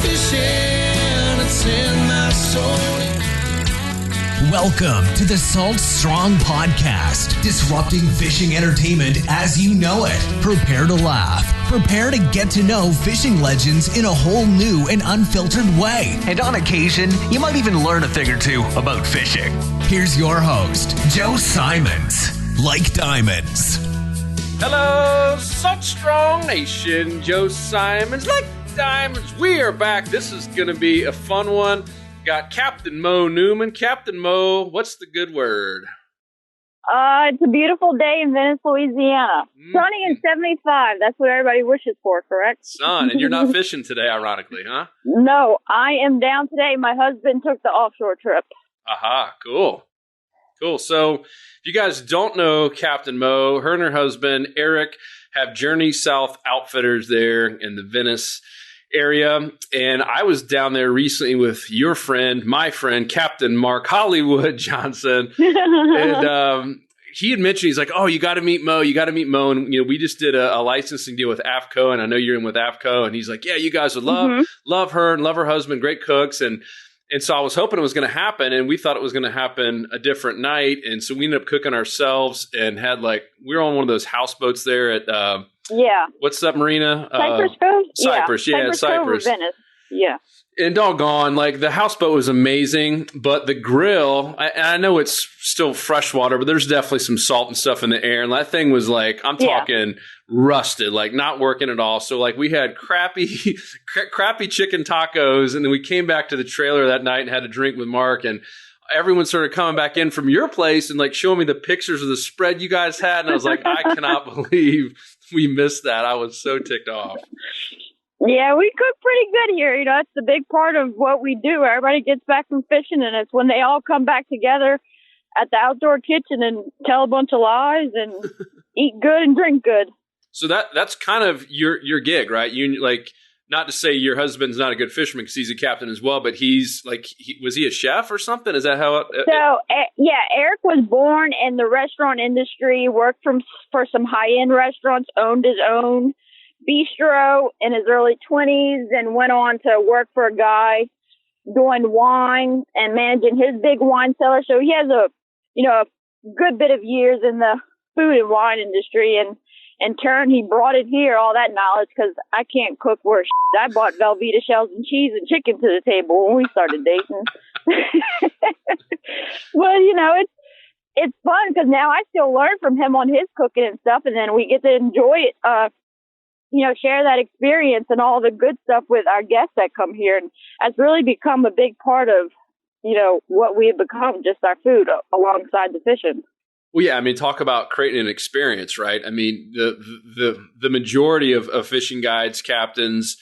fishing, it's in my soul. Welcome to the Salt Strong Podcast, disrupting fishing entertainment as you know it. Prepare to laugh. Prepare to get to know fishing legends in a whole new and unfiltered way. And on occasion, you might even learn a thing or two about fishing. Here's your host, Joe Simons. Like diamonds. Hello, Salt Strong Nation. Joe Simons, like diamonds. We are back. This is going to be a fun one. Got Captain Moe Newman. Captain Moe, what's the good word? It's a beautiful day in Venice, Louisiana. Sunny and 75. That's what everybody wishes for, correct? Sun, and you're not fishing today, ironically, huh? No, I am down today. My husband took the offshore trip. Aha, cool. Cool. So, if you guys don't know Captain Moe, her and her husband, Eric, have Journey South Outfitters there in the Venice area. And I was down there recently with your friend, my friend, Captain Mark Hollywood Johnson. And he had mentioned, he's like, oh, you got to meet Moe. You got to meet Moe. And, you know, we just did a licensing deal with AFCO. And I know you're in with AFCO. And he's like, yeah, you guys would love her and love her husband. Great cooks. And so I was hoping it was going to happen, and we thought it was going to happen a different night. And so we ended up cooking ourselves and had we were on one of those houseboats there at, what's that marina? Cypress Cove? Cypress, Cypress. Venice. Yeah. And doggone, the houseboat was amazing, but the grill, I know it's still freshwater, but there's definitely some salt and stuff in the air. And that thing was I'm talking rusted, not working at all. So we had crappy chicken tacos, and then we came back to the trailer that night and had a drink with Mark, and everyone started coming back in from your place and showing me the pictures of the spread you guys had. And I was like, I cannot believe we missed that. I was so ticked off. Yeah, we cook pretty good here. You know, it's a big part of what we do. Everybody gets back from fishing, and it's when they all come back together at the outdoor kitchen and tell a bunch of lies and eat good and drink good. So that's kind of your gig, right? You not to say your husband's not a good fisherman because he's a captain as well, but he's was he a chef or something? Is that how? Eric was born in the restaurant industry, worked for some high-end restaurants, owned his own bistro in his early 20s, and went on to work for a guy doing wine and managing his big wine cellar. So he has a good bit of years in the food and wine industry, and in turn, he brought it here, all that knowledge, because I can't cook worse. I bought Velveeta shells and cheese and chicken to the table when we started dating. Well, it's fun because now I still learn from him on his cooking and stuff, and then we get to enjoy it, share that experience and all the good stuff with our guests that come here. And it's really become a big part of, what we have become, just our food alongside the fishing. Well, yeah, I mean, talk about creating an experience, right? I mean, the majority of fishing guides, captains,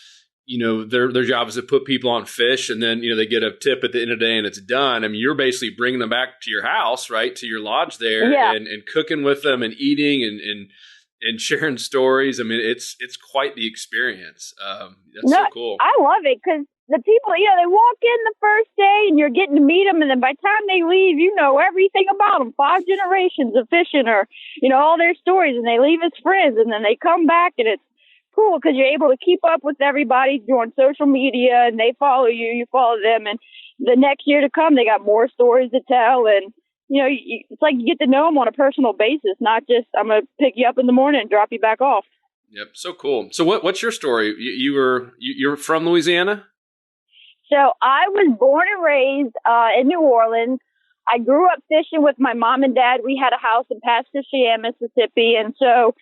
their job is to put people on fish, and then, they get a tip at the end of the day and it's done. I mean, you're basically bringing them back to your house, right? To your lodge there, and cooking with them and eating and sharing stories. I mean, it's quite the experience. So cool. I love it because the people, they walk in the first day and you're getting to meet them. And then by the time they leave, you know everything about them, 5 generations of fishing or, all their stories, and they leave as friends, and then they come back, and it's cool because you're able to keep up with everybody on social media, and they follow you, you follow them. And the next year to come, they got more stories to tell. And, it's like you get to know them on a personal basis, not just I'm going to pick you up in the morning and drop you back off. Yep. So cool. So what's your story? You're from Louisiana? So I was born and raised in New Orleans. I grew up fishing with my mom and dad. We had a house in Pascagoula, Mississippi. And so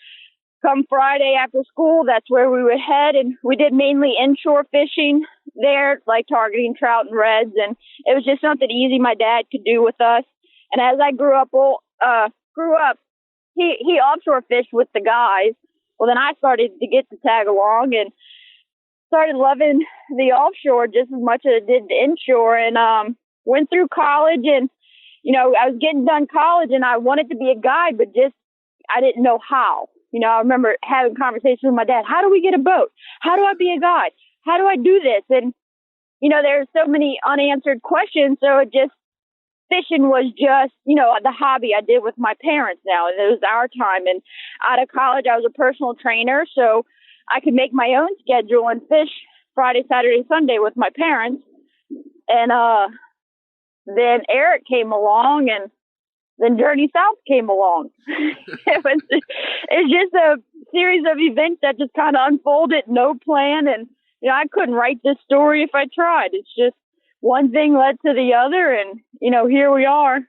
come Friday after school, that's where we would head. And we did mainly inshore fishing there, targeting trout and reds. And it was just something easy my dad could do with us. And as I grew up, he offshore fished with the guys. Well, then I started to get to tag along and started loving the offshore just as much as I did the inshore, and went through college, and I was getting done college and I wanted to be a guide, but I didn't know how. I remember having conversations with my dad. How do we get a boat? How do I be a guide? How do I do this? And there's so many unanswered questions. So fishing was just, the hobby I did with my parents now, and it was our time. And out of college, I was a personal trainer, so I could make my own schedule and fish Friday, Saturday, Sunday with my parents. And then Eric came along, and then Journey South came along. It's just a series of events that just kind of unfolded, no plan. And, I couldn't write this story if I tried. It's just one thing led to the other, and, here we are.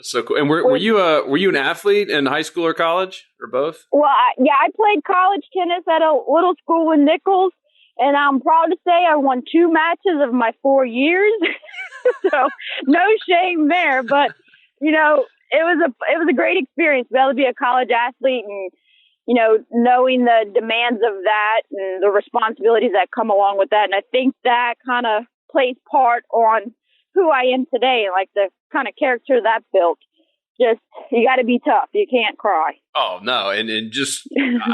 So cool. And were you an athlete in high school or college, or both? Well, I played college tennis at a little school in Nichols, and I'm proud to say I won 2 matches of my 4 years. So no shame there, but it was a great experience to be able to be a college athlete, and knowing the demands of that and the responsibilities that come along with that. And I think that kind of plays part on who I am today, like the kind of character that built. Just, you got to be tough. You can't cry. Oh, no. And just,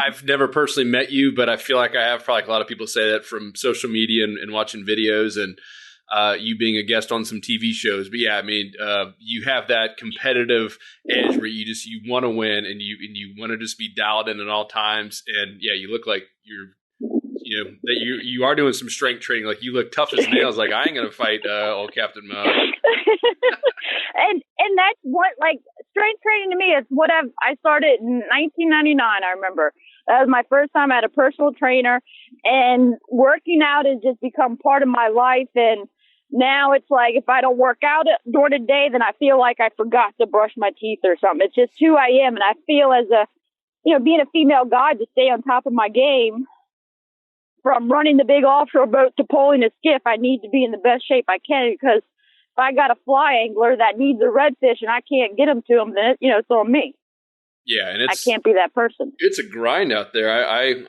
I've never personally met you, but I feel like I have. Probably a lot of people say that from social media and watching videos, and you being a guest on some TV shows. But yeah, I mean, you have that competitive edge where you want to win, and you want to just be dialed in at all times. And yeah, you look like that you are doing some strength training. Like, you look tough as nails. Like, I ain't going to fight old Captain Moe. And that's what, like, strength training to me is what I started in 1999. I remember that was my first time I had a personal trainer, and working out has just become part of my life. And now it's like, if I don't work out during the day, then I feel like I forgot to brush my teeth or something. It's just who I am. And I feel as being a female guide, to stay on top of my game, from running the big offshore boat to pulling a skiff, I need to be in the best shape I can, because if I got a fly angler that needs a redfish and I can't get them to him, then it's on me. Yeah, and I can't be that person. It's a grind out there.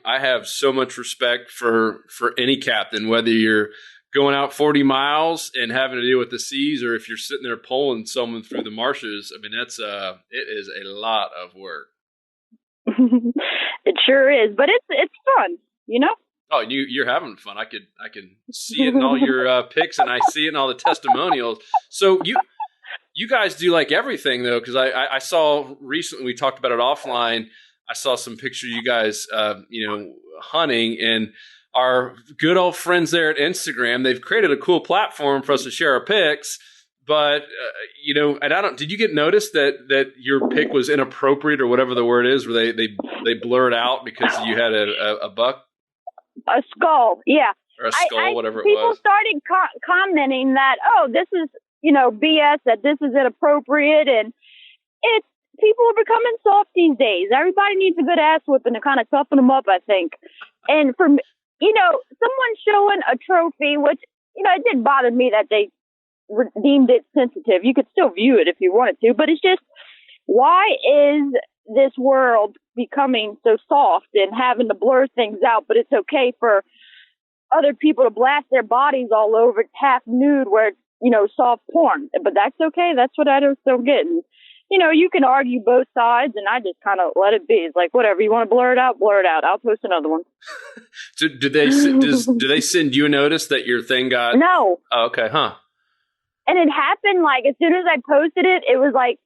I have so much respect for any captain, whether you're going out 40 miles and having to deal with the seas, or if you're sitting there pulling someone through the marshes. I mean, it is a lot of work. It sure is, but it's fun, Oh, you're having fun. I can see it in all your pics, and I see it in all the testimonials. So you guys do like everything, though, because I saw recently, we talked about it offline, I saw some pictures of you guys hunting, and our good old friends there at Instagram, they've created a cool platform for us to share our pics. But and did you get noticed that your pic was inappropriate, or whatever the word is, where they blurred out because you had a buck? A skull, yeah. Or a skull, whatever it was. People started commenting that, this is, BS, that this is inappropriate. And people are becoming soft these days. Everybody needs a good ass whipping to kind of toughen them up, I think. And for, someone showing a trophy, which, it didn't bother me that they deemed it sensitive. You could still view it if you wanted to, but it's just, why is this world becoming so soft and having to blur things out, but it's okay for other people to blast their bodies all over, half nude, where it's, soft porn. But that's okay. That's what I don't get. And, you can argue both sides, and I just kind of let it be. It's like, whatever, you want to blur it out, blur it out. I'll post another one. So do they send you a notice that your thing got? No. Oh, okay, huh? And it happened, like, as soon as I posted it, it was like,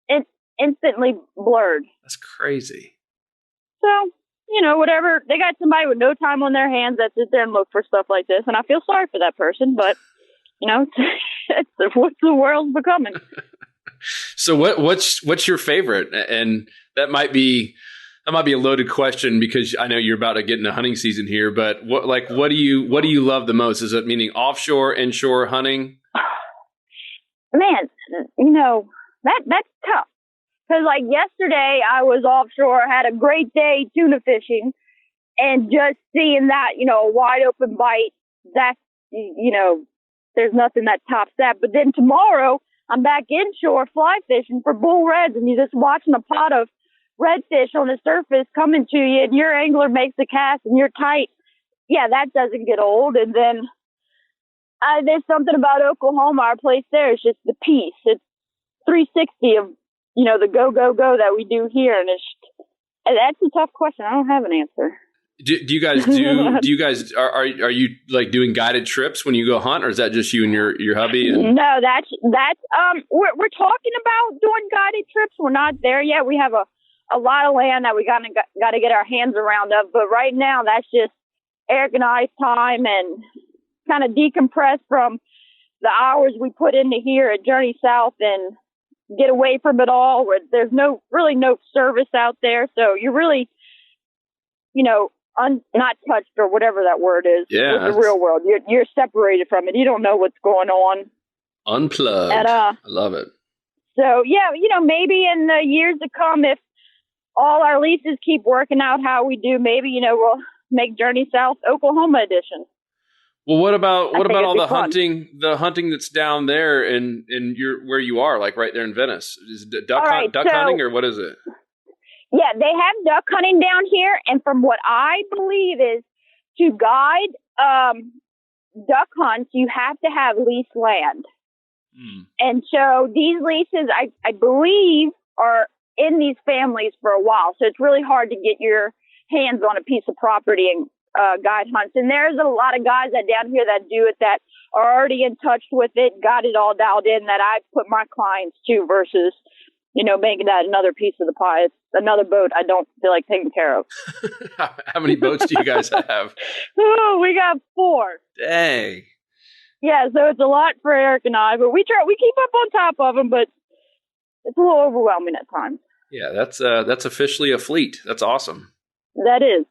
it instantly blurred. That's crazy. So, whatever. They got somebody with no time on their hands that sits there and look for stuff like this, and I feel sorry for that person, but, it's what the world's becoming. So what's your favorite? And that might be a loaded question, because I know you're about to get into hunting season here, but what do you love the most? Is it meaning offshore, inshore hunting? Man, that's tough. Because, like, yesterday I was offshore, had a great day tuna fishing, and just seeing that, a wide open bite, that's, there's nothing that tops that. But then tomorrow I'm back inshore fly fishing for bull reds, and you're just watching a pot of redfish on the surface coming to you, and your angler makes a cast and you're tight. Yeah, that doesn't get old. And then there's something about Oklahoma, our place there, it's just the peace. It's 360 of, the go, go, go that we do here. And that's a tough question. I don't have an answer. Do you guys are you like doing guided trips when you go hunt, or is that just you and your hubby? No, that's we're talking about doing guided trips. We're not there yet. We have a lot of land that we got to get our hands around of, but right now that's just Eric and I's time and kind of decompress from the hours we put into here at Journey South and get away from it all. Where there's really no service out there, so you're really, not touched, or whatever that word is, with the real world. You're separated from it. You don't know what's going on. Unplugged. And, I love it. So yeah, maybe in the years to come, if all our leases keep working out how we do, maybe we'll make Journey South Oklahoma edition. Well, what about all the hunting? The hunting that's down there in where you are, like right there in Venice. Is it duck hunting, or what is it? Yeah, they have duck hunting down here, and from what I believe is to guide duck hunts, you have to have leased land. And so these leases, I believe, are in these families for a while. So it's really hard to get your hands on a piece of property and guide hunts. And there's a lot of guys down here that do it, that are already in touch with it, got it all dialed in, that I've put my clients to, versus, making that another piece of the pie. It's another boat I don't feel like taking care of. How many boats do you guys have? Oh, we got 4. Dang. Yeah, so it's a lot for Eric and I, but we keep up on top of them, but it's a little overwhelming at times. Yeah, that's officially a fleet. That's awesome. That is.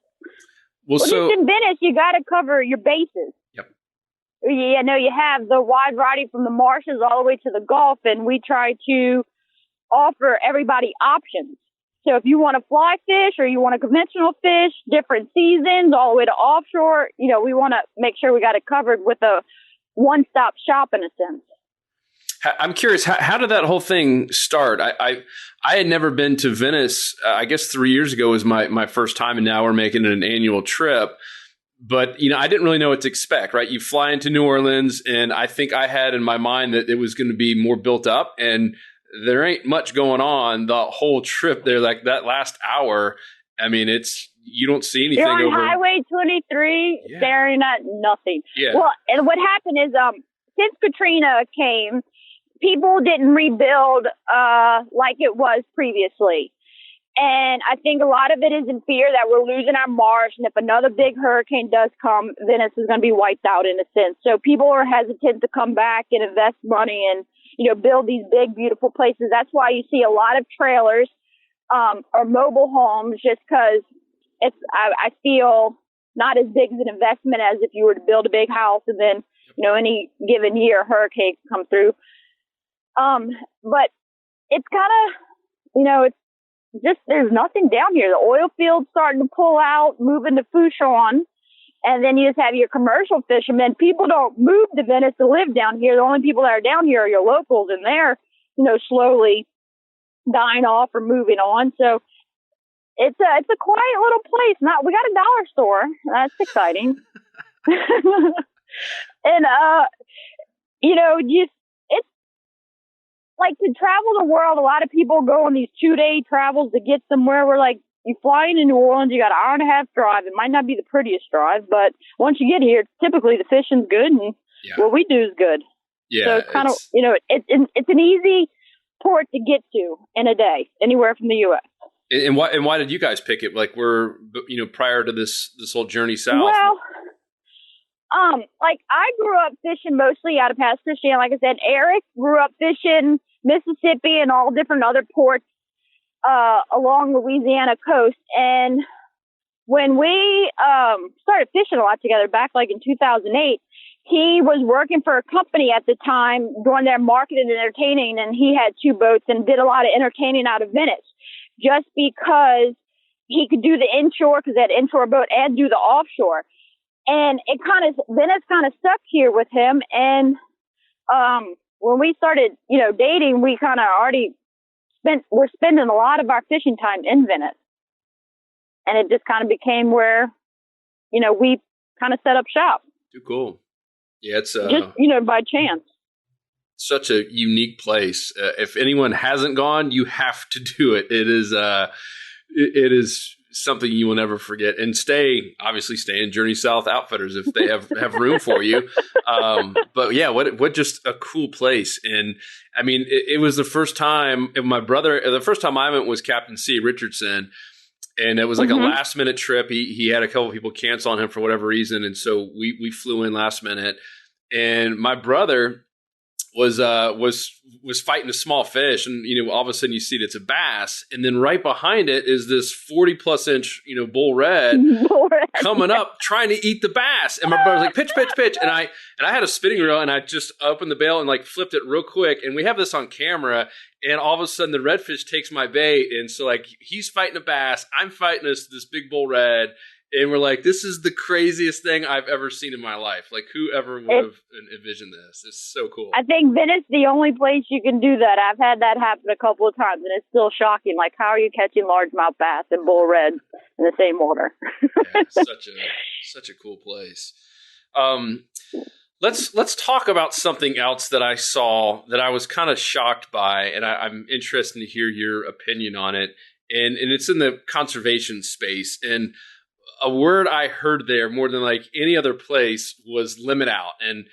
Well, so just in Venice, you got to cover your bases. Yep. You have the wide variety from the marshes all the way to the Gulf, and we try to offer everybody options. So if you want to fly fish or you want a conventional fish, different seasons, all the way to offshore, we want to make sure we got it covered with a one-stop shop in a sense. I'm curious, how did that whole thing start? I had never been to Venice. I guess 3 years ago was my first time, and now we're making it an annual trip. But, I didn't really know what to expect, right? You fly into New Orleans, and I think I had in my mind that it was going to be more built up, and there ain't much going on the whole trip there. Like that last hour, I mean, you don't see anything. You're on Highway 23, staring at nothing. Yeah. Well, and what happened is, since Katrina came, people didn't rebuild like it was previously. And I think a lot of it is in fear that we're losing our marsh. And if another big hurricane does come, Venice is going to be wiped out in a sense. So people are hesitant to come back and invest money and, build these big, beautiful places. That's why you see a lot of trailers or mobile homes, just because I feel not as big as an investment as if you were to build a big house and then, any given year a hurricane come through. But it's kind of, it's just, there's nothing down here. The oil field's starting to pull out, moving to Fouchon. And then you just have your commercial fishermen. People don't move to Venice to live down here. The only people that are down here are your locals, and they're, slowly dying off or moving on. So it's a quiet little place. We got a dollar store. That's exciting. And, it's like to travel the world. A lot of people go on these 2-day travels to get somewhere. We're like, you fly into New Orleans, you got an hour and a half drive. It might not be the prettiest drive, but once you get here, typically the fishing's good and what we do is good. Yeah. So it's kind of, it's an easy port to get to in a day, anywhere from the U.S. And why did you guys pick it? Like prior to this whole journey south? Well, like I grew up fishing mostly out of Pass Christian. Like I said, Eric grew up fishing Mississippi and all different other ports along Louisiana coast. And when we started fishing a lot together back like in 2008, he was working for a company at the time doing their marketing and entertaining, and he had 2 boats and did a lot of entertaining out of Venice just because he could do the inshore, because that inshore boat, and do the offshore. And Venice kind of stuck here with him. And when we started, dating, we kind of already we're spending a lot of our fishing time in Venice. And it just kind of became where, we kind of set up shop. Too cool. Yeah, it's just, by chance. Such a unique place. If anyone hasn't gone, you have to do it. It is something you will never forget. And stay in Journey South Outfitters if they have room for you. But yeah, what just a cool place. And I mean, it was the first time I went was Captain C. Richardson. And it was like a last minute trip. He had a couple of people cancel on him for whatever reason. And so we flew in last minute, and my brother was fighting a small fish, and all of a sudden you see it's a bass, and then right behind it is this 40+ inch bull red coming up trying to eat the bass, and my brother's like pitch, and I had a spinning reel, and I just opened the bail and like flipped it real quick, and we have this on camera, and all of a sudden the redfish takes my bait, and so like he's fighting a bass, I'm fighting this big bull red. And we're like, this is the craziest thing I've ever seen in my life. Like, whoever would have envisioned this? It's so cool. I think Venice is the only place you can do that. I've had that happen a couple of times, and it's still shocking. Like, how are you catching largemouth bass and bull red in the same water? Yeah, such a cool place. Let's talk about something else that I saw that I was kind of shocked by, and I'm interested to hear your opinion on it. And it's in the conservation space. And a word I heard there more than like any other place was limit out. And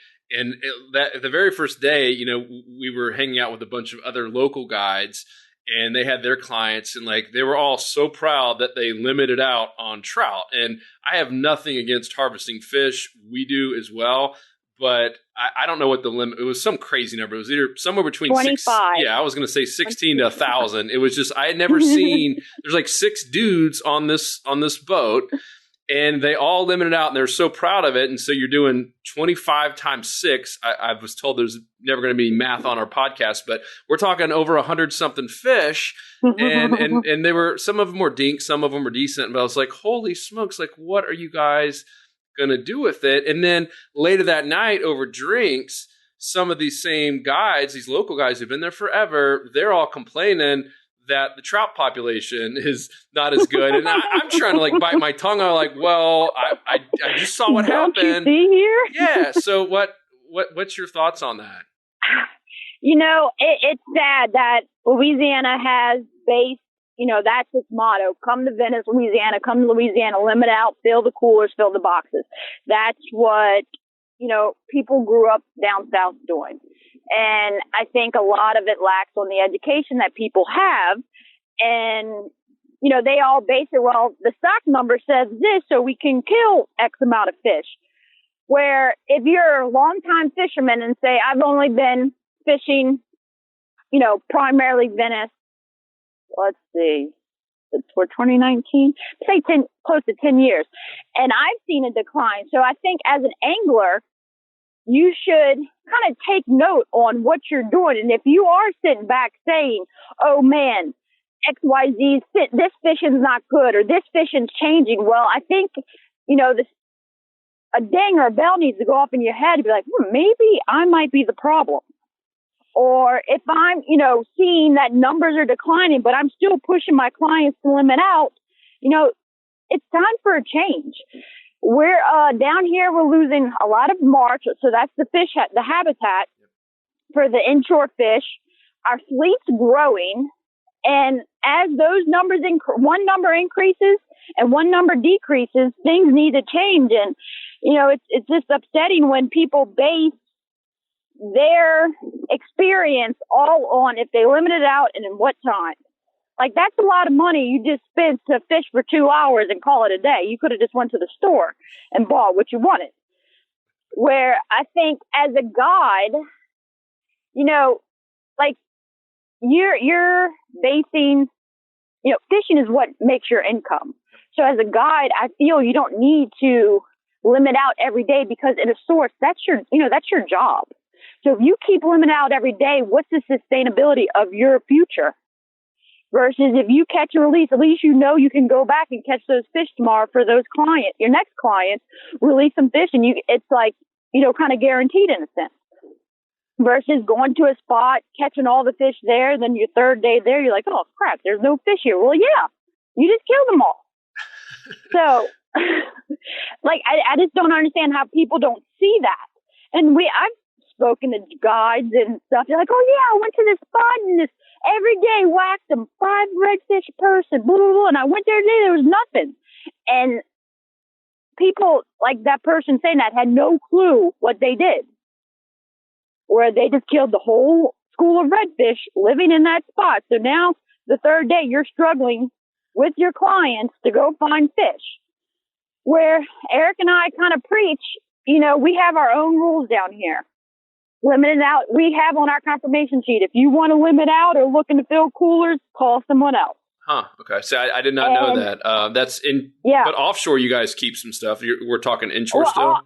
that the very first day, we were hanging out with a bunch of other local guides, and they had their clients, and like they were all so proud that they limited out on trout. And I have nothing against harvesting fish. We do as well. But I don't know what the limit. It was some crazy number. It was either somewhere between 25. I was going to say 16 to 1,000. It was just I had never seen. There's like 6 dudes on this boat, and they all limited out, and they're so proud of it. And so you're doing 25 times 6. I was told there's never going to be math on our podcast, but we're talking over 100-something fish, and they were, some of them were dinks, some of them were decent. But I was like, holy smokes! Like, what are you guys going to do with it? And then later that night over drinks, some of these same guides, these local guys who've been there forever, they're all complaining that the trout population is not as good. And I'm trying to like bite my tongue. I'm like, well, I just saw what happened. Don't you see here? Yeah. So what's your thoughts on that? It's sad that Louisiana has based, that's its motto. Come to Venice, Louisiana, come to Louisiana, limit out, fill the coolers, fill the boxes. That's what, people grew up down south doing. And I think a lot of it lacks on the education that people have. And, they all base it, well, the stock number says this, so we can kill X amount of fish. Where if you're a longtime fisherman and say, I've only been fishing, primarily Venice, let's see, it's for 2019, say close to 10 years. And I've seen a decline. So I think as an angler, you should kind of take note on what you're doing. And if you are sitting back saying, oh man, XYZ, this fishing's not good, or this fishing's changing, well, I think, a ding or a bell needs to go off in your head and be like, maybe I might be the problem. Or if I'm, seeing that numbers are declining, but I'm still pushing my clients to limit out, it's time for a change. We're down here, we're losing a lot of marsh. So that's the fish, the habitat for the inshore fish. Our fleet's growing. And as those numbers, one number increases and one number decreases, things need to change. And, it's just upsetting when people base their experience all on if they limit it out and in what time. Like, that's a lot of money you just spent to fish for 2 hours and call it a day. You could have just went to the store and bought what you wanted. Where I think as a guide, like you're basing, fishing is what makes your income. So as a guide, I feel you don't need to limit out every day, because in a source, that's your job. So if you keep limiting out every day, what's the sustainability of your future? Versus if you catch and release, at least you can go back and catch those fish tomorrow for those clients. Your next client, release some fish, and it's like, kind of guaranteed in a sense. Versus going to a spot, catching all the fish there, then your third day there, you're like, oh crap, there's no fish here. Well, yeah, you just killed them all. So, like, I just don't understand how people don't see that. And I've spoken to guides and stuff. They're like, oh yeah, I went to this spot and this every day whacked them 5 redfish a person, blah, blah, blah. And I went there today, there was nothing. And people like that person saying that had no clue what they did. Where they just killed the whole school of redfish living in that spot. So now the third day you're struggling with your clients to go find fish. Where Eric and I kind of preach, we have our own rules down here. Limited out, we have on our confirmation sheet. If you want to limit out or looking to fill coolers, call someone else. Huh. Okay. So I did not know that. That's in, but offshore, you guys keep some stuff. We're talking inshore still?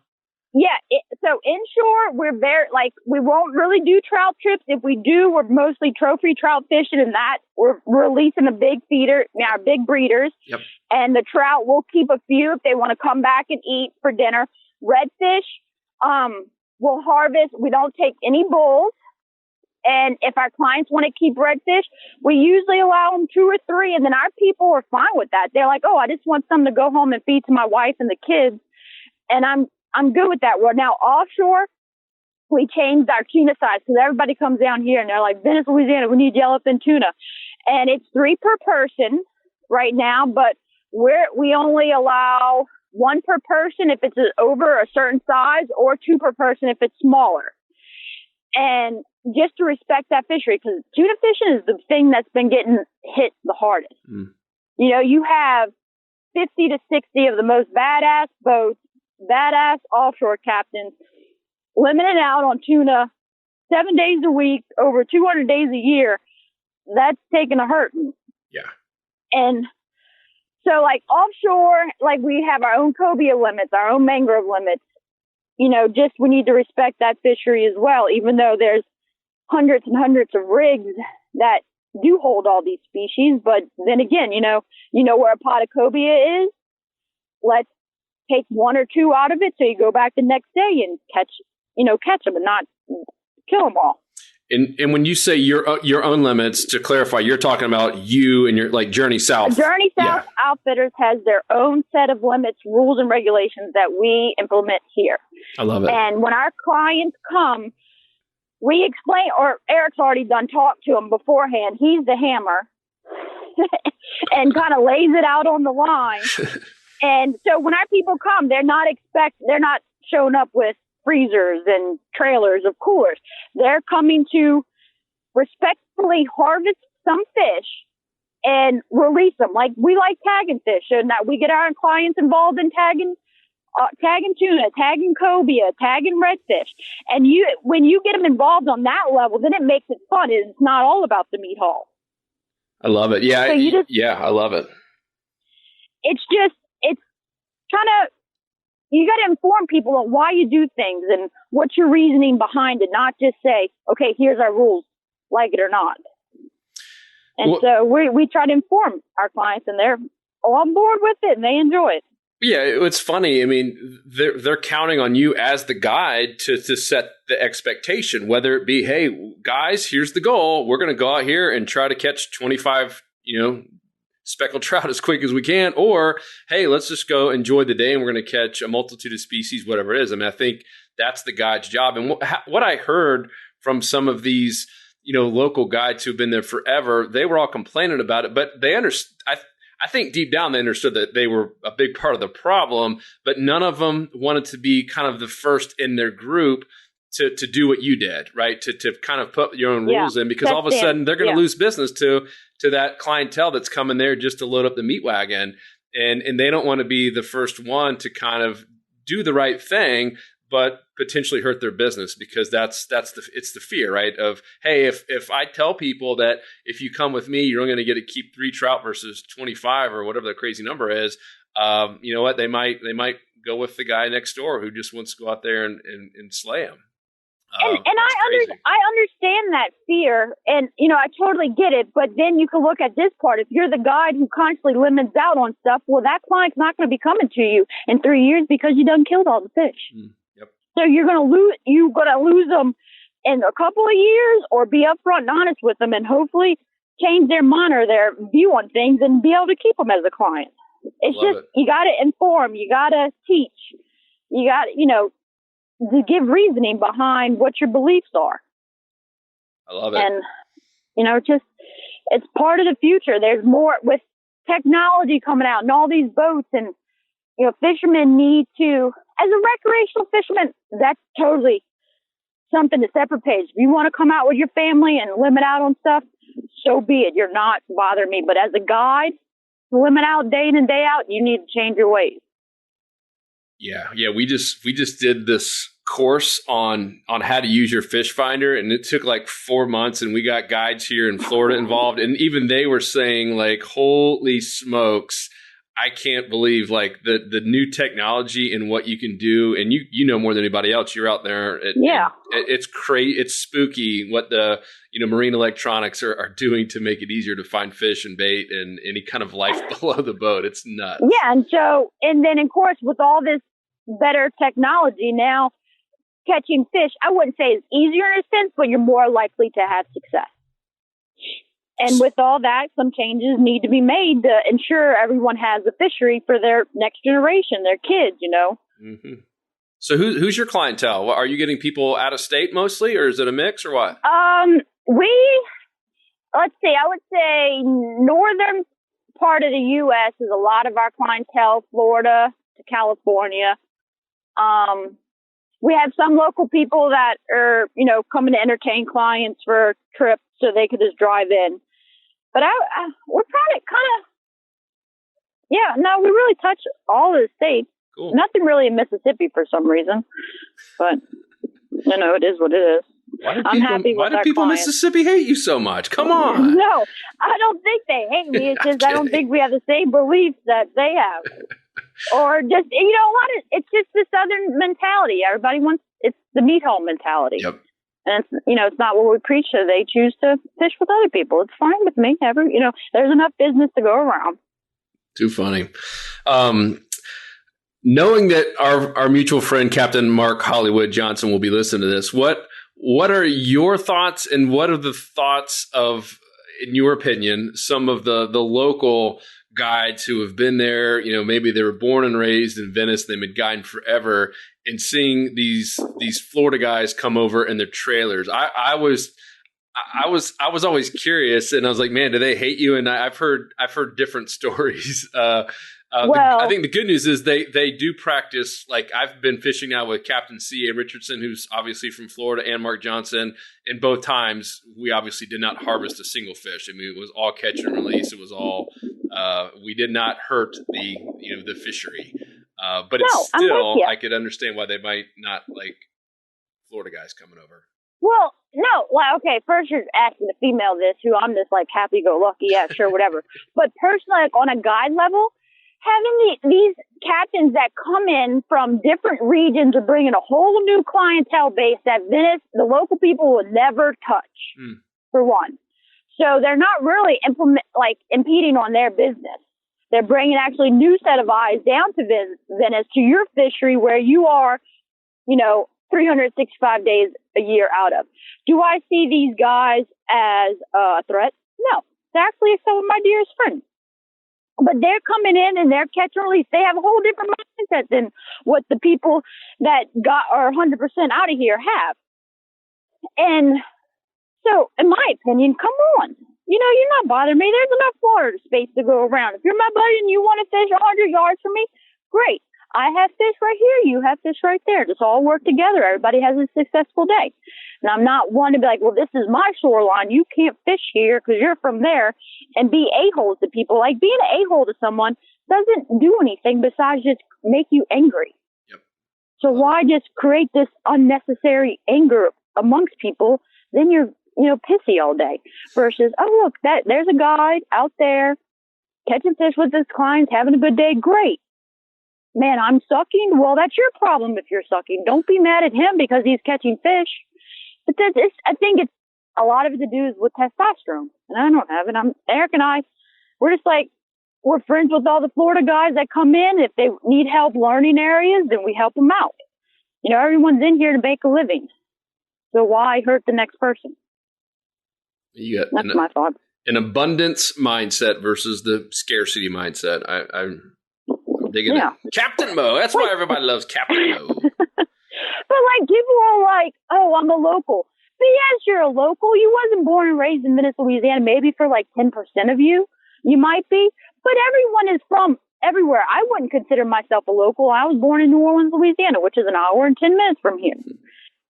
So inshore, we're very, we won't really do trout trips. If we do, we're mostly trophy trout fishing, and that we're releasing a big feeder, our big breeders. Yep. And the trout, we'll keep a few if they want to come back and eat for dinner. Redfish, we'll harvest. We don't take any bulls. And if our clients want to keep redfish, we usually allow them 2 or 3, and then our people are fine with that. They're like, oh, I just want some to go home and feed to my wife and the kids. And I'm good with that. Well, now offshore, we changed our tuna size because everybody comes down here and they're like, Venice, Louisiana, we need yellowfin tuna. And it's 3 per person right now, but we only allow 1 per person if it's over a certain size, or 2 per person if it's smaller. And just to respect that fishery, because tuna fishing is the thing that's been getting hit the hardest. You have 50 to 60 of the most badass boats, badass offshore captains, limited out on tuna 7 days a week, over 200 days a year. That's taking a hurting. Yeah. And so offshore, we have our own cobia limits, our own mangrove limits. Just we need to respect that fishery as well, even though there's hundreds and hundreds of rigs that do hold all these species. But then again, where a pot of cobia is, let's take 1 or 2 out of it so you go back the next day and catch them and not kill them all. And when you say your own limits, to clarify, you're talking about you and your Journey South. Journey South Outfitters has their own set of limits, rules, and regulations that we implement here. I love it. And when our clients come, we explain, or Eric's already done talk to them beforehand. He's the hammer and kind of lays it out on the line. And so when our people come, they're not showing up with freezers and trailers of coolers. They're coming to respectfully harvest some fish and release them. We like tagging fish, and that we get our clients involved in tagging tuna, tagging cobia, tagging redfish. And when you get them involved on that level, then it makes it fun. It's not all about the meat haul. I love it. Yeah. So I love it. It's kind of, you got to inform people on why you do things and what's your reasoning behind it, not just say, okay, here's our rules, like it or not. And so we try to inform our clients, and they're on board with it and they enjoy it. Yeah, it's funny. I mean, they're counting on you as the guide to set the expectation, whether it be, hey, guys, here's the goal. We're going to go out here and try to catch 25, speckled trout as quick as we can, or, hey, let's just go enjoy the day and we're going to catch a multitude of species, whatever it is. I mean, I think that's the guide's job. And what I heard from some of these, local guides who've been there forever, they were all complaining about it, but they understand. I think deep down they understood that they were a big part of the problem, but none of them wanted to be kind of the first in their group to do what you did, right? To kind of put your own rules in, because all of a sudden they're going to lose business to that clientele that's coming there just to load up the meat wagon. And they don't want to be the first one to kind of do the right thing, but potentially hurt their business, because it's the fear, right? Of, hey, if I tell people that if you come with me, you're only going to get to keep 3 trout versus 25 or whatever the crazy number is, you know what? They might go with the guy next door who just wants to go out there and slay him. And I understand that fear, and I totally get it. But then you can look at this part. If you're the guide who constantly limits out on stuff, well, that client's not going to be coming to you in 3 years because you done killed all the fish. Yep. So you're going to lose them in a couple of years, or be upfront and honest with them, and hopefully change their mind or their view on things, and be able to keep them as a client. It's just you got to inform, you got to teach, you got to give reasoning behind what your beliefs are. I love it. And, it's part of the future. There's more with technology coming out and all these boats, and, fishermen need to, as a recreational fisherman, that's totally something to separate page. If you want to come out with your family and limit out on stuff, so be it. You're not bothering me. But as a guide, slimming out day in and day out, you need to change your ways. Yeah. We just did this course on how to use your fish finder, and it took like 4 months, and we got guides here in Florida involved, and even they were saying like, holy smokes, I can't believe like the new technology and what you can do. And you know more than anybody else. You're out there. It's crazy. It's spooky what the marine electronics are doing to make it easier to find fish and bait and any kind of life below the boat. It's nuts. Yeah, and then of course with all this better technology now, catching fish, I wouldn't say it's easier in a sense, but you're more likely to have success. And with all that, some changes need to be made to ensure everyone has a fishery for their next generation, their kids, Mm-hmm. So who's your clientele? Are you getting people out of state mostly, or is it a mix, or what? Let's see, I would say northern part of the U.S. is a lot of our clientele, Florida to California. We have some local people that are, coming to entertain clients for trips so they could just drive in. But we're probably we really touch all the states. Cool. Nothing really in Mississippi for some reason. But, it is what it is. Why do people in Mississippi hate you so much? Come on. No, I don't think they hate me. It's just I don't think we have the same beliefs that they have. Or just, it's just the Southern mentality. Everybody it's the meat hole mentality. Yep. And it's not what we preach, so they choose to fish with other people. It's fine with me. There's enough business to go around. Too funny. Knowing that our mutual friend, Captain Mark Hollywood Johnson, will be listening to this, what are your thoughts, and what are the thoughts of, in your opinion, some of the local guides who have been there? Maybe they were born and raised in Venice, they've been guiding forever, and seeing these Florida guys come over in their trailers. I was always curious, and I was like, man, do they hate you? And I've heard different stories. I think the good news is they do practice. Like, I've been fishing now with Captain C.A. Richardson, who's obviously from Florida, and Mark Johnson. And both times we obviously did not harvest a single fish. I mean, it was all catch and release. It was all we did not hurt the fishery. But it's still, I could understand why they might not like Florida guys coming over. Well, no. Well, okay, first you're asking the female this, who I'm just like happy-go-lucky, yeah, sure, whatever. But personally, like on a guide level, having these captains that come in from different regions are bringing a whole new clientele base that Venice, the local people, would never touch, for one. So they're not really impeding on their business. They're bringing actually a new set of eyes down to Venice, to your fishery where you are, 365 days a year out of. Do I see these guys as a threat? No. They're actually some of my dearest friends. But they're coming in and they're catch and release. They have a whole different mindset than what the people that are 100% out of here have. And so, in my opinion, come on. You're not bothering me. There's enough water space to go around. If you're my buddy and you want to fish 100 yards from me, great. I have fish right here. You have fish right there. Just all work together. Everybody has a successful day. And I'm not one to be like, well, this is my shoreline. You can't fish here because you're from there, and be a-holes to people. Like, being an a-hole to someone doesn't do anything besides just make you angry. Yep. So why just create this unnecessary anger amongst people? Then you're, pissy all day versus, oh, look, there's a guide out there catching fish with his clients, having a good day. Great. Man, I'm sucking. Well, that's your problem if you're sucking. Don't be mad at him because he's catching fish. But I think it's a lot of it to do with testosterone. And I don't have it. Eric and I, we're just like, we're friends with all the Florida guys that come in. If they need help learning areas, then we help them out. Everyone's in here to make a living. So why hurt the next person? That's my thought. An abundance mindset versus the scarcity mindset. I'm digging it. Captain Moe. That's why everybody loves Captain Moe. But people are like, oh, I'm a local. But yes, you're a local. You wasn't born and raised in Venice, Louisiana. Maybe for 10% of you might be. But everyone is from everywhere. I wouldn't consider myself a local. I was born in New Orleans, Louisiana, which is an hour and 10 minutes from here.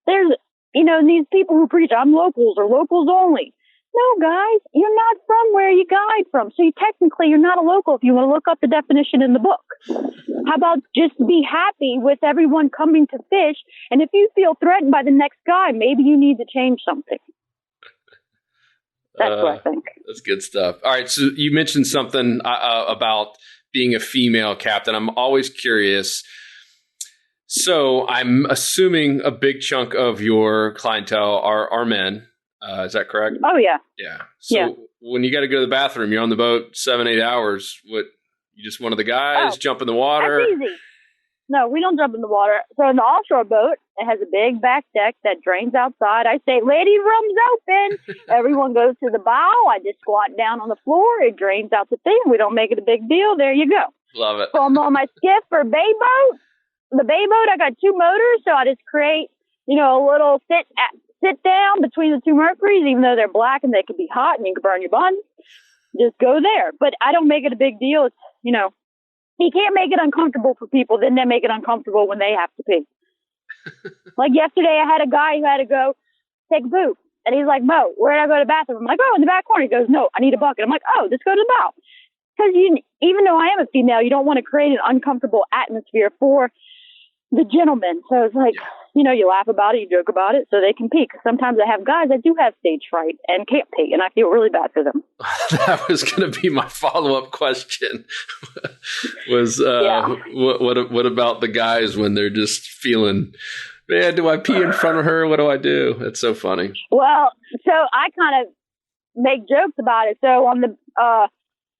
There's, these people who preach I'm locals or locals only. No, guys, you're not from where you guide from. So you're not a local if you want to look up the definition in the book. How about just be happy with everyone coming to fish? And if you feel threatened by the next guy, maybe you need to change something. That's what I think. That's good stuff. All right. So you mentioned something about being a female captain. I'm always curious. So I'm assuming a big chunk of your clientele are men. Is that correct? Oh, yeah. Yeah. So when you got to go to the bathroom, you're on the boat 7-8 hours. You just one of the guys jump in the water? That's easy. No, we don't jump in the water. So in the offshore boat, it has a big back deck that drains outside. I say, ladies' room's open. Everyone goes to the bow. I just squat down on the floor. It drains out the thing. We don't make it a big deal. There you go. Love it. So I'm on my skiff or bay boat. The bay boat, I got 2 motors, so I just create, a little sit down between the 2 Mercuries, even though they're black and they can be hot and you can burn your buns. Just go there. But I don't make it a big deal. It's, you can't make it uncomfortable for people, then they make it uncomfortable when they have to pee. Like yesterday, I had a guy who had to go take a poop. And he's like, Mo, where did I go to the bathroom? I'm like, in the back corner. He goes, no, I need a bucket. I'm like, let's go to the bow. Because even though I am a female, you don't want to create an uncomfortable atmosphere for the gentlemen. So it's like, you laugh about it, you joke about it, so they can pee. Because sometimes I have guys that do have stage fright and can't pee, and I feel really bad for them. That was going to be my follow-up question. What about the guys when they're just feeling, man, do I pee in front of her? What do I do? That's so funny. Well, so I kind of make jokes about it. So on the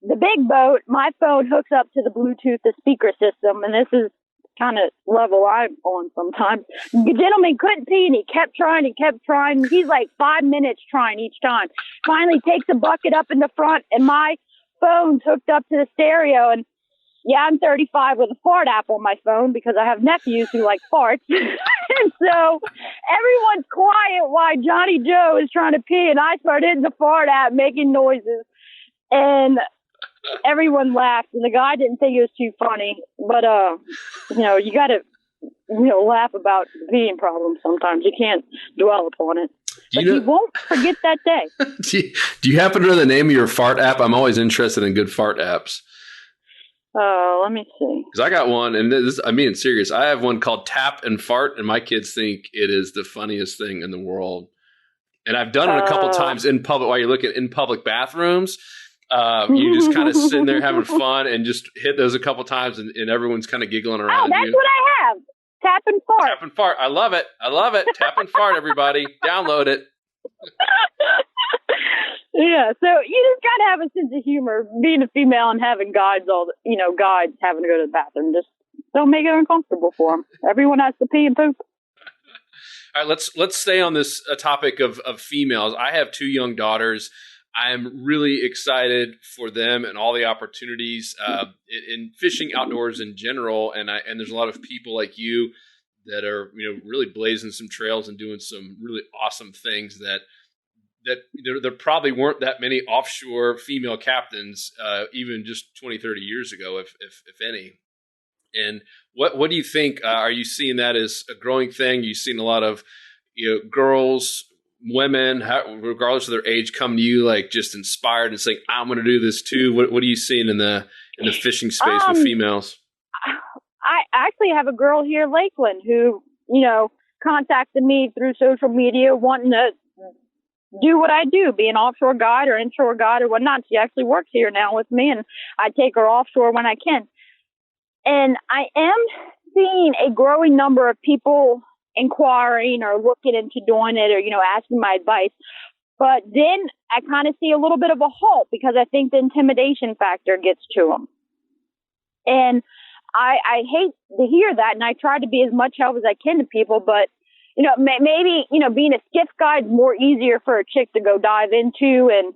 big boat, my phone hooks up to the Bluetooth, the speaker system, and this is kind of level I'm on sometimes. The gentleman couldn't pee, and he kept trying. He's like 5 minutes trying each time. Finally takes a bucket up in the front, and my phone's hooked up to the stereo. And I'm 35 with a fart app on my phone because I have nephews who like farts. And so everyone's quiet while Johnny Joe is trying to pee, and I start hitting the fart app, making noises. And everyone laughed, and the guy didn't think it was too funny. But, you got to, laugh about the peeing problem sometimes. You can't dwell upon it. But you won't forget that day. Do you happen to know the name of your fart app? I'm always interested in good fart apps. Let me see. Because I got one, and I'm being serious. I have one called Tap and Fart, and my kids think it is the funniest thing in the world. And I've done it a couple times in public while you're looking in public bathrooms. You just kind of sitting there having fun and just hit those a couple times, and everyone's kind of giggling around. That's what I have. Tap and fart. Tap and fart. I love it. Tap and fart, everybody. Download it. Yeah, so you just gotta have a sense of humor, being a female and having guides guides having to go to the bathroom. Just don't make it uncomfortable for them. Everyone has to pee and poop. All right, let's stay on this topic of females. I have 2 young daughters. I'm really excited for them and all the opportunities in fishing outdoors in general. And there's a lot of people like you that are, really blazing some trails and doing some really awesome things that there probably weren't that many offshore female captains, even just 20, 30 years ago, if any. And what do you think? Are you seeing that as a growing thing? You've seen a lot of, girls, women, regardless of their age, come to you like just inspired and saying, I'm going to do this too. What are you seeing in the fishing space with females? I actually have a girl here, Lakeland, who, contacted me through social media wanting to do what I do, be an offshore guide or inshore guide or whatnot. She actually works here now with me, and I take her offshore when I can. And I am seeing a growing number of people inquiring or looking into doing it or, asking my advice. But then I kind of see a little bit of a halt because I think the intimidation factor gets to them. And I hate to hear that. And I try to be as much help as I can to people, but maybe, being a skiff guide is more easier for a chick to go dive into and,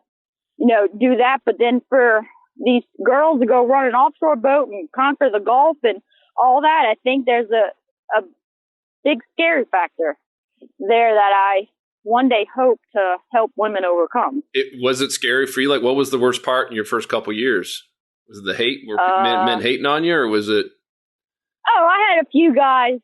do that. But then for these girls to go run an offshore boat and conquer the Gulf and all that, I think there's a big scary factor there that I one day hope to help women overcome. Was it scary for you? Like, what was the worst part in your first couple years? Was it the hate? Were men hating on you, or was it? Oh, I had a few guys,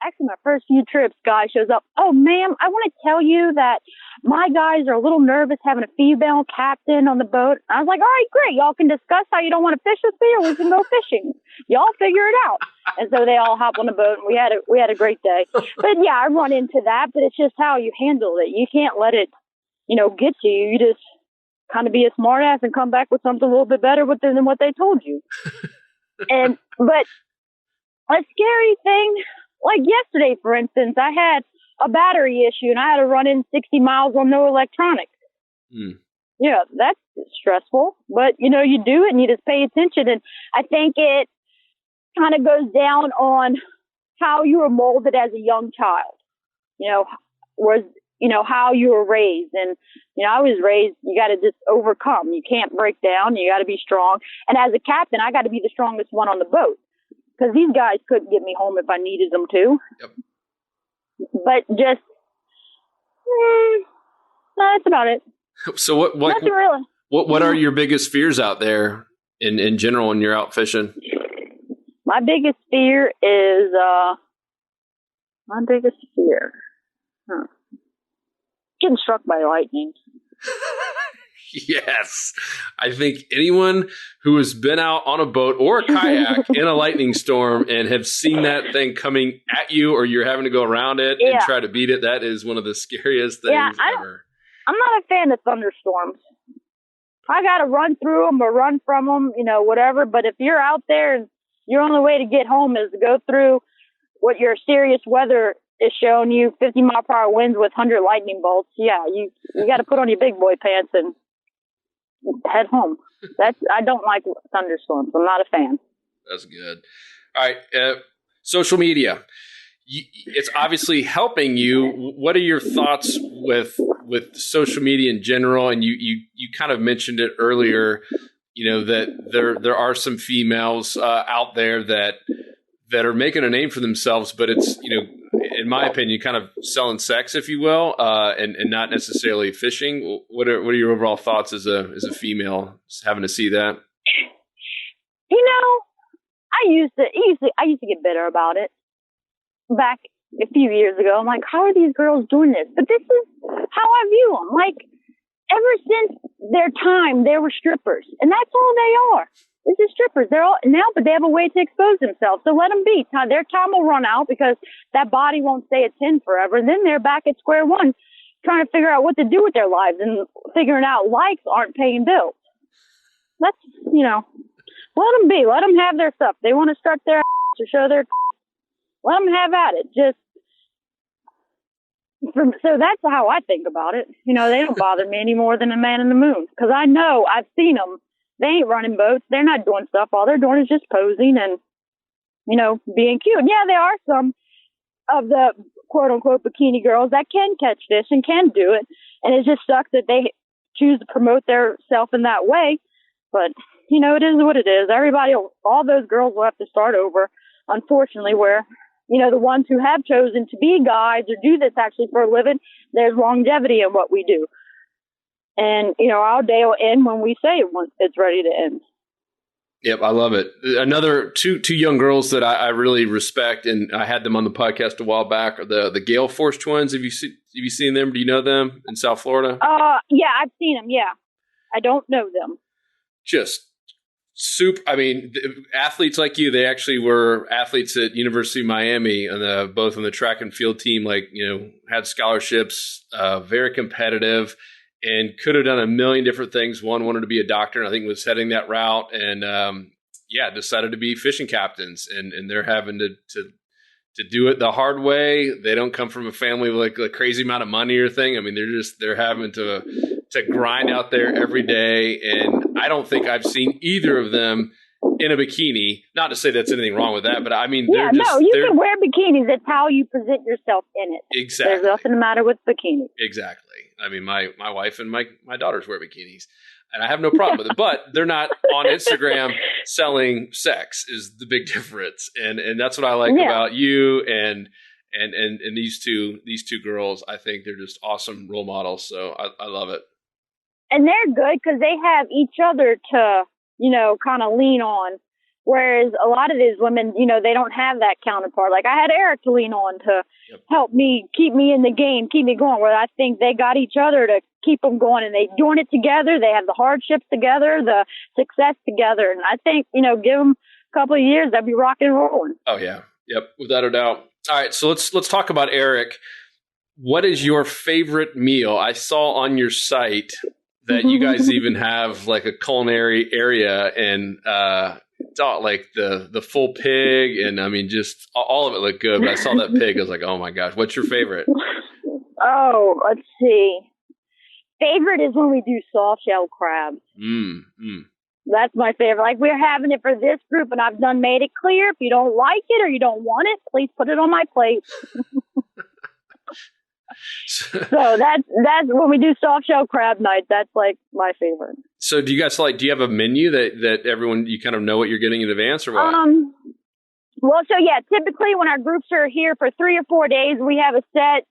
actually my first few trips, guy shows up. Oh, ma'am, I want to tell you that my guys are a little nervous having a female captain on the boat. I was like, all right, great. Y'all can discuss how you don't want to fish with me, or we can go fishing. Y'all figure it out. And so they all hop on the boat, and we had a great day. But yeah, I run into that, but it's just how you handle it. You can't let it, get to you. You just kind of be a smart ass and come back with something a little bit better than what they told you. But a scary thing, like yesterday, for instance, I had a battery issue and I had to run in 60 miles on no electronics. Yeah, that's stressful, but you do it and you just pay attention. And I think it kind of goes down on how you were molded as a young child, how you were raised. And, I was raised, you got to just overcome. You can't break down. You got to be strong. And as a captain, I got to be the strongest one on the boat, because these guys couldn't get me home if I needed them to. Yep. But just, that's about it. So nothing really. What are your biggest fears out there in general when you're out fishing? My biggest fear is, getting struck by lightning. Yes. I think anyone who has been out on a boat or a kayak in a lightning storm and have seen that thing coming at you, or you're having to go around it and try to beat it, that is one of the scariest things ever. I'm not a fan of thunderstorms. I got to run through them or run from them, whatever. But if you're out there and your only way to get home is to go through what your serious weather is showing you, 50 mile per hour winds with 100 lightning bolts, you got to put on your big boy pants and head home. I don't like thunderstorms. I'm not a fan. That's good. All right. Social media. It's obviously helping you. What are your thoughts with social media in general? And you kind of mentioned it earlier, that there are some females out there that are making a name for themselves, but it's, in my opinion, kind of selling sex, if you will, and not necessarily fishing. What are your overall thoughts as a female having to see that? I used to get bitter about it back a few years ago. I'm like, how are these girls doing this? But this is how I view them. Like, ever since their time, they were strippers, and that's all they are. This is strippers. They're all now, but they have a way to expose themselves. So let them be. Their time will run out because that body won't stay at 10 forever. And then they're back at square one, trying to figure out what to do with their lives and figuring out likes aren't paying bills. That's, let them be. Let them have their stuff. They want to start their ass or show their, let them have at it. So that's how I think about it. They don't bother me any more than a man in the moon, because I know I've seen them. They ain't running boats. They're not doing stuff. All they're doing is just posing and, being cute. Yeah, there are some of the quote-unquote bikini girls that can catch fish and can do it. And it just sucks that they choose to promote their self in that way. But, it is what it is. All those girls will have to start over, unfortunately, where, the ones who have chosen to be guides or do this actually for a living, there's longevity in what we do. And, our day will end when we say it's ready to end. Yep, I love it. Another two young girls that I really respect, and I had them on the podcast a while back, are the Gale Force twins. Have you seen them? Do you know them in South Florida? Yeah, I've seen them. Yeah, I don't know them. Just super. I mean, athletes like you. They actually were athletes at University of Miami, both on the track and field team. Had scholarships, very competitive. And could have done a million different things. One wanted to be a doctor, and I think was heading that route. And decided to be fishing captains. And they're having to do it the hard way. They don't come from a family with a crazy amount of money or thing. I mean, they're having to grind out there every day. And I don't think I've seen either of them in a bikini. Not to say that's anything wrong with that, but I mean, you can wear bikinis. It's how you present yourself in it. Exactly. There's nothing the matter with bikinis. Exactly. I mean, my wife and my daughters wear bikinis, and I have no problem with it. But they're not on Instagram selling sex is the big difference, and that's what I like about you and these two girls. I think they're just awesome role models. So I love it. And they're good because they have each other to kind of lean on. Whereas a lot of these women, they don't have that counterpart. Like I had Eric to lean on to help me, keep me in the game, keep me going. Where I think they got each other to keep them going, and they doing it together. They have the hardships together, the success together. And I think, give them a couple of years, they'll be rocking and rolling. Oh yeah. Yep. Without a doubt. All right. So let's talk about Eric. What is your favorite meal? I saw on your site that you guys even have like a culinary area, and like the full pig, and I mean just all of it looked good. But I saw that pig, I was like, oh my gosh, what's your favorite? Oh, let's see. Favorite is when we do soft shell crab. That's my favorite. Like we're having it for this group, and I've made it clear. If you don't like it or you don't want it, please put it on my plate. So that's when we do soft shell crab night. That's like my favorite. So do you guys do you have a menu that everyone, you kind of know what you're getting in advance or what? Well, so yeah, typically when our groups are here for 3 or 4 days, we have a set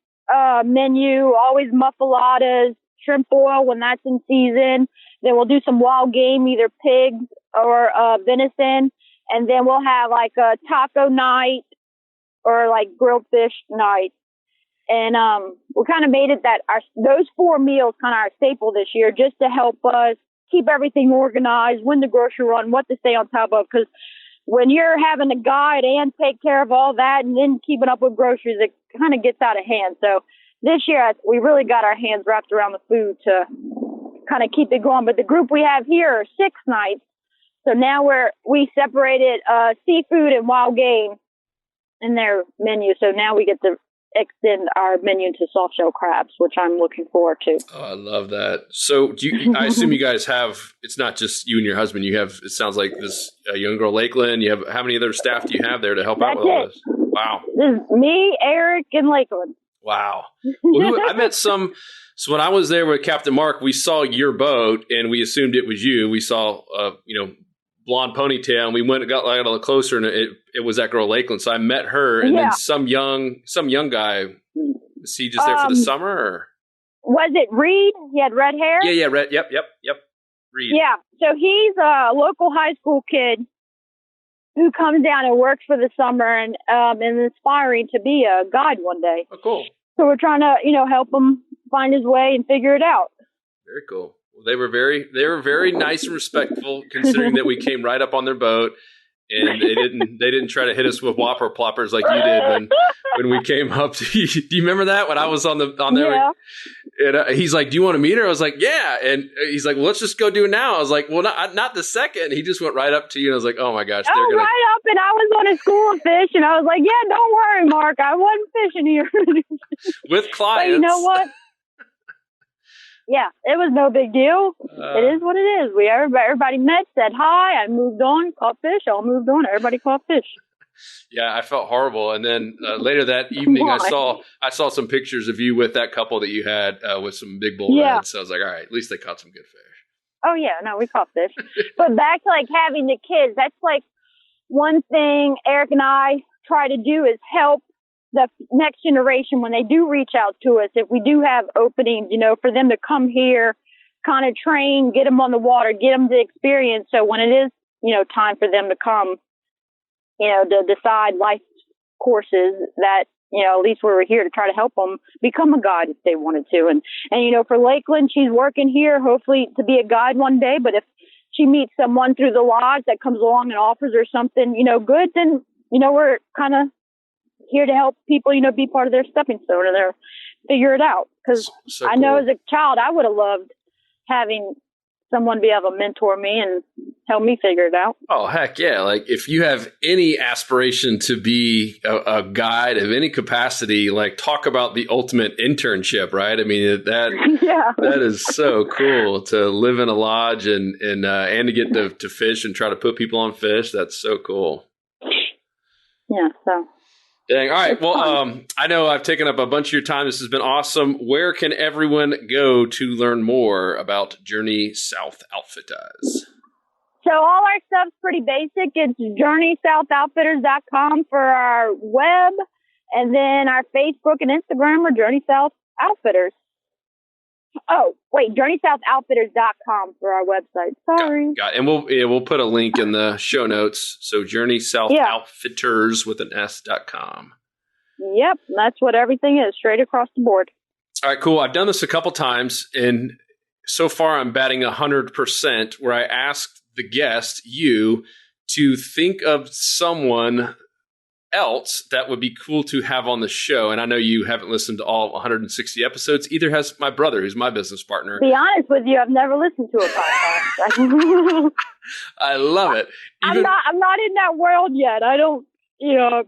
menu, always muffaladas, shrimp boil when that's in season. Then we'll do some wild game, either pigs or venison. And then we'll have like a taco night or like grilled fish night. And we kind of made it that those 4 meals kind of our staple this year, just to help us keep everything organized, win the grocery run, what to stay on top of. Because when you're having to guide and take care of all that and then keeping up with groceries, it kind of gets out of hand. So this year, we really got our hands wrapped around the food to kind of keep it going. But the group we have here are 6 nights. So now we separated seafood and wild game in their menu. So now we get to extend our menu to soft shell crabs, which I'm looking forward to. Oh, I love that. So I assume you guys have, it's not just you and your husband. You have, it sounds like this young girl, Lakeland. You have, how many other staff do you have there to help out with all this? Wow. This is me, Eric, and Lakeland. Wow. Well, I met so when I was there with Captain Mark, we saw your boat and we assumed it was you. We saw, blonde ponytail, and we went and got a little closer, and it was that girl Lakeland. So I met her, and then some young guy. Was he just there for the summer? Or? Was it Reed? He had red hair. Yeah, red. Yep. Reed. Yeah. So he's a local high school kid who comes down and works for the summer, and aspiring to be a guide one day. Oh, cool. So we're trying to help him find his way and figure it out. Very cool. Well, they were very nice and respectful, considering that we came right up on their boat, and they didn't try to hit us with whopper ploppers like you did when we came up. Do you remember that when I was on there? Yeah. And he's like, "Do you want to meet her?" I was like, "Yeah." And he's like, "Well, let's just go do it now." I was like, "Well, not the second." He just went right up to you, and I was like, "Oh my gosh!" Right up, and I was on a school of fish, and I was like, "Yeah, don't worry, Mark, I wasn't fishing here." With clients, but you know what? Yeah, it was no big deal. It is what it is. Everybody met, said hi. I moved on, caught fish. All moved on. Everybody caught fish. Yeah, I felt horrible. And then later that evening, I saw some pictures of you with that couple that you had with some big bullheads. So I was like, all right, at least they caught some good fish. Oh yeah, no, we caught fish. But back to like having the kids. That's like one thing Eric and I try to do is help the next generation when they do reach out to us. If we do have openings, for them to come here, kind of train, get them on the water, get them the experience. So when it is, time for them to come, to decide life courses that, at least we were here to try to help them become a guide if they wanted to. And for Lakeland, she's working here, hopefully to be a guide one day. But if she meets someone through the lodge that comes along and offers her something, good, then, we're kind of here to help people, be part of their stepping stone and figure it out. Because I know as a child, I would have loved having someone be able to mentor me and help me figure it out. Oh, heck yeah. Like if you have any aspiration to be a guide of any capacity, like talk about the ultimate internship, right? I mean, that is so cool to live in a lodge and to get to fish and try to put people on fish. That's so cool. Yeah. So. Dang. All right. Well, I know I've taken up a bunch of your time. This has been awesome. Where can everyone go to learn more about Journey South Outfitters? So all our stuff's pretty basic. It's JourneySouthOutfitters.com for our web, and then our Facebook and Instagram are Journey South Outfitters. Oh, wait, JourneySouthOutfitters.com for our website. Sorry. Got it. And we'll put a link in the show notes. So JourneySouthOutfitters with an S.com. Yep, that's what everything is, straight across the board. All right, cool. I've done this a couple times, and so far I'm batting 100%, where I asked the guest, you, to think of someone else that would be cool to have on the show. And I know you haven't listened to all 160 episodes. Either has my brother, who's my business partner. To be honest with you, I've never listened to a podcast. I love it. I'm not in that world yet. I don't,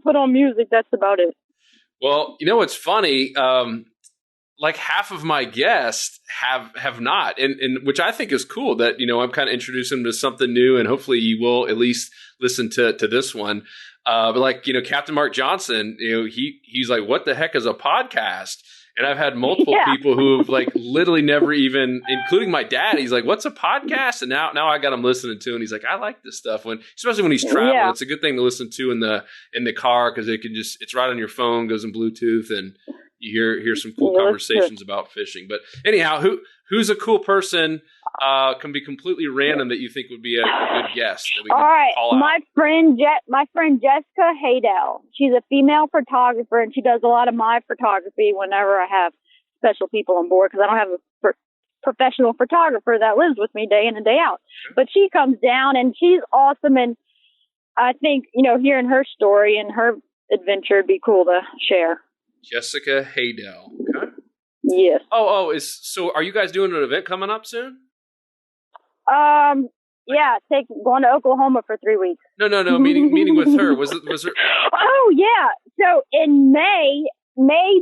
put on music. That's about it. Well, you know what's funny? Like half of my guests have not, and which I think is cool that, I'm kind of introducing them to something new, and hopefully you will at least listen to this one. But like, Captain Mark Johnson, he's like, what the heck is a podcast? And I've had multiple people who have like literally never even, including my dad. He's like, what's a podcast? And now I got him listening to, and he's like, I like this stuff especially when he's traveling. Yeah. It's a good thing to listen to in the car, because it's right on your phone, goes in Bluetooth, and you hear some cool conversations about fishing. But anyhow, who's a cool person? Can be completely random that you think would be a good guest. That we All right, call out. my friend Jessica Haydell. She's a female photographer, and she does a lot of my photography whenever I have special people on board, because I don't have a professional photographer that lives with me day in and day out. Okay. But she comes down, and she's awesome. And I think hearing her story and her adventure would be cool to share. Jessica Haydell. Okay. Yes. So are you guys doing an event coming up soon? Yeah, going to Oklahoma for 3 weeks. No. Meeting with her. Was her? Oh yeah. So in May,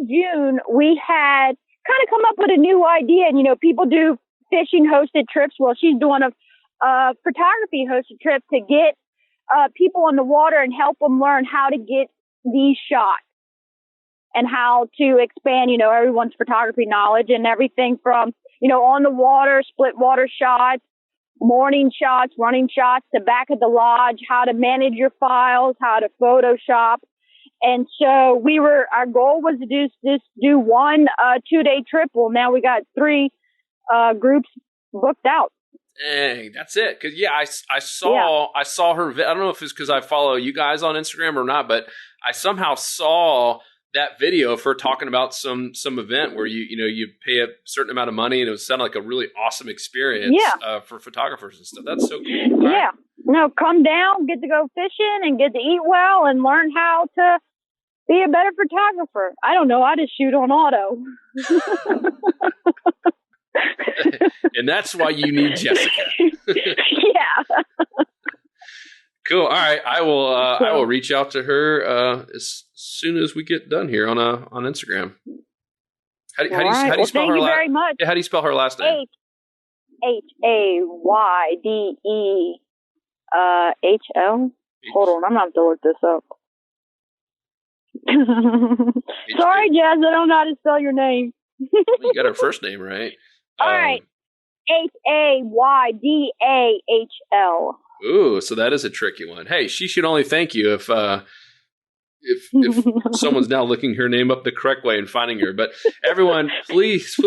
June, we had kind of come up with a new idea. And people do fishing hosted trips. Well, she's doing a photography hosted trip to get people on the water and help them learn how to get these shots and how to expand, everyone's photography knowledge, and everything from, on the water, split water shots, morning shots, running shots, to back at the lodge, how to manage your files, how to Photoshop. And so our goal was to do one 2-day trip. Well, now we got 3 groups booked out. Dang, that's it. Cause I saw her. I don't know if it's because I follow you guys on Instagram or not, but I somehow saw that video of her talking about some event where you pay a certain amount of money, and it sounded like a really awesome experience for photographers and stuff. That's so cool. Right? Yeah. No, come down, get to go fishing and get to eat well and learn how to be a better photographer. I don't know. I just shoot on auto. And that's why you need Jessica. Yeah. Cool. All right. I will reach out to her as soon as we get done here on Instagram. How do you spell her last name? Very much. Yeah, how do you spell her last name? Haydell. Hold on, I'm gonna have to look this up. Sorry, Jazz, I don't know how to spell your name. Well, you got her first name right. All right. Haydall. Ooh, so that is a tricky one. Hey, she should only thank you if someone's now looking her name up the correct way and finding her. But everyone, please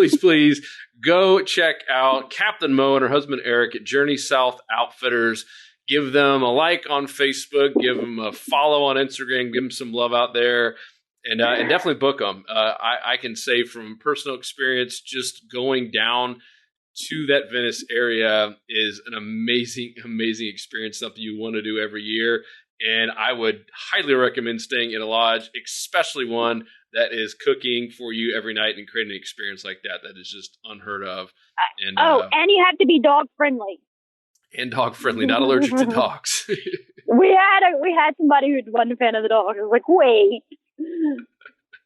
go check out Captain Moe and her husband Eric at Journey South Outfitters. Give them a like on Facebook. Give them a follow on Instagram. Give them some love out there. And definitely book them. I can say from personal experience, just going down to that Venice area is an amazing experience, something you want to do every year. And I would highly recommend staying in a lodge, especially one that is cooking for you every night and creating an experience like that. That is just unheard of. And, and you have to be dog friendly. And dog friendly, not allergic to dogs. We had somebody who wasn't a fan of the dog. I was like, wait.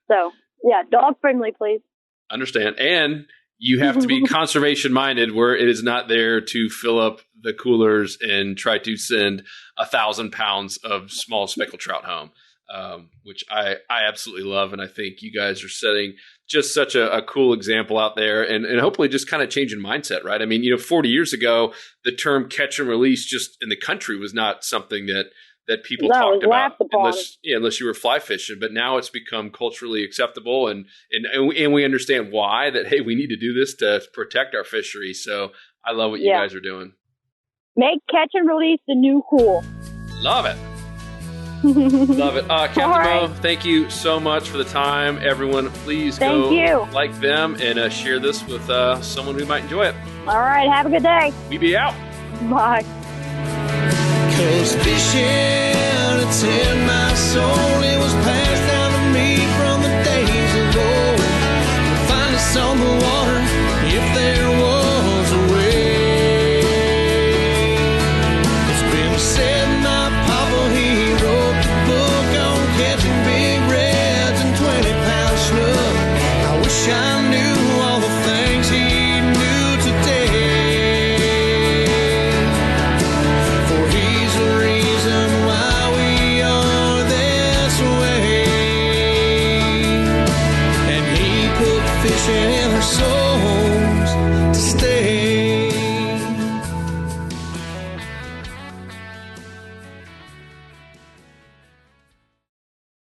So yeah, dog friendly, please. Understand. And you have to be conservation minded, where it is not there to fill up the coolers and try to send 1,000 pounds of small speckled trout home, which I absolutely love. And I think you guys are setting just such a cool example out there, and hopefully just kind of changing mindset, right? I mean, 40 years ago, the term catch and release just in the country was not something that that people No, it talked was about laughed upon. unless you were fly fishing. But now it's become culturally acceptable, and we understand why. That hey, we need to do this to protect our fishery. So I love what you guys are doing. Make catch and release the new cool. Love it. Love it. Captain right. Moe, thank you so much for the time. Everyone, please Thank go you. like them and share this with someone who might enjoy it. All right. Have a good day. We be out. Bye. 'Cause fishing, it's in my soul. It was passed down to me from the days of old. To find us on the water if there was a way. It's been said my papa, he wrote the book on catching big reds and 20-pound snook. I wish I knew all the things he knew today. For he's the reason why we are this way. And he put fishing in our souls to stay.